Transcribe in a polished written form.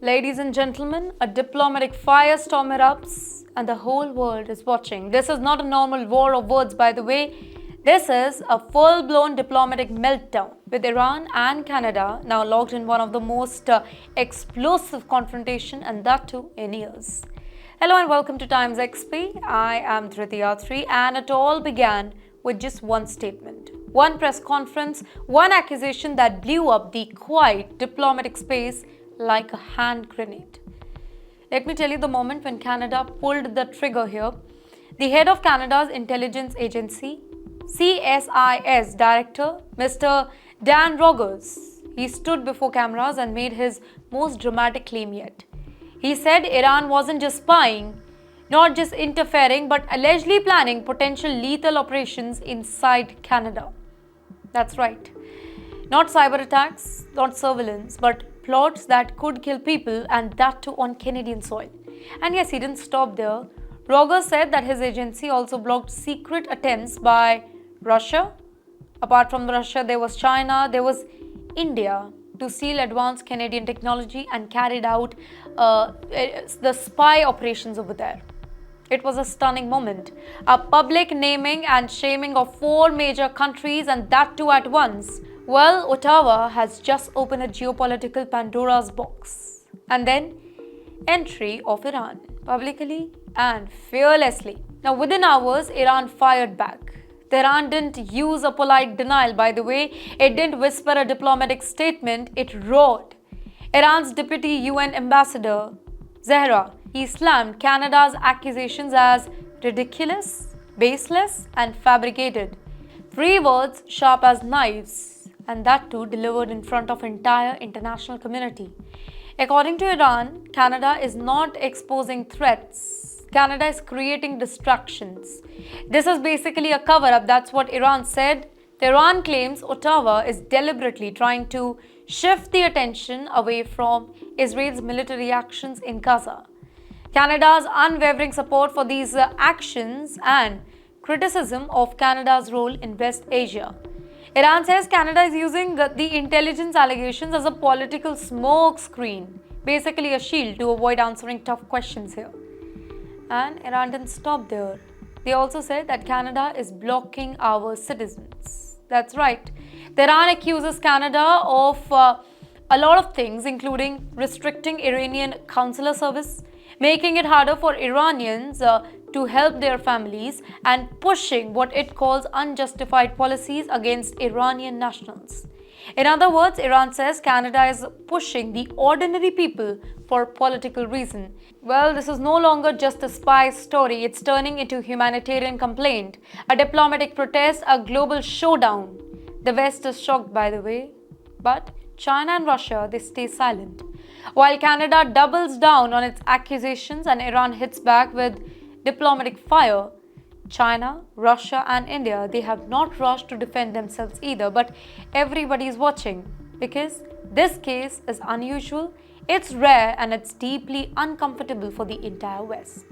Ladies and gentlemen, a diplomatic firestorm erupts and the whole world is watching. This is not a normal war of words, by the way. This is a full-blown diplomatic meltdown with Iran and Canada now locked in one of the most explosive confrontation, and that too in years. Hello and welcome to TimesXP. I am Dhritiyatri, and it all began with just one statement. One press conference, one accusation that blew up the quiet diplomatic space like a hand grenade. Let me tell you the moment when Canada pulled the trigger here. The head of Canada's intelligence agency, CSIS director, Mr. Dan Rogers, he stood before cameras and made his most dramatic claim yet. He said Iran wasn't just spying, not just interfering, but allegedly planning potential lethal operations inside Canada. That's right. Not cyber attacks, not surveillance, but plots that could kill people, and that too on Canadian soil. And yes, he didn't stop there. Rogers said that his agency also blocked secret attempts by Russia. Apart from Russia, there was China, there was India to steal advanced Canadian technology and carried out the spy operations over there. It was a stunning moment. A public naming and shaming of 4 major countries, and that too at once. Well, Ottawa has just opened a geopolitical Pandora's box. And then, entry of Iran, publicly and fearlessly. Now, within hours, Iran fired back. Tehran didn't use a polite denial, by the way. It didn't whisper a diplomatic statement. It roared. Iran's deputy UN ambassador, Zahra, he slammed Canada's accusations as ridiculous, baseless, and fabricated. 3 words sharp as knives, and that too delivered in front of entire international community. According to Iran, Canada is not exposing threats. Canada is creating distractions. This is basically a cover-up. That's what Iran said. Iran claims Ottawa is deliberately trying to shift the attention away from Israel's military actions in Gaza. Canada's unwavering support for these actions and criticism of Canada's role in West Asia. Iran says Canada is using the intelligence allegations as a political smoke screen, basically a shield to avoid answering tough questions here. And Iran didn't stop there. They also said that Canada is blocking our citizens. That's right. Iran accuses Canada of a lot of things, including restricting Iranian consular service, making it harder for Iranians to help their families, and pushing what it calls unjustified policies against Iranian nationals. In other words, Iran says Canada is pushing the ordinary people for political reason. Well, this is no longer just a spy story. It's turning into a humanitarian complaint, a diplomatic protest, a global showdown. The West is shocked, by the way, but China and Russia, they stay silent. While Canada doubles down on its accusations and Iran hits back with diplomatic fire, China, Russia and India, they have not rushed to defend themselves either, but everybody is watching because this case is unusual, it's rare, and it's deeply uncomfortable for the entire West.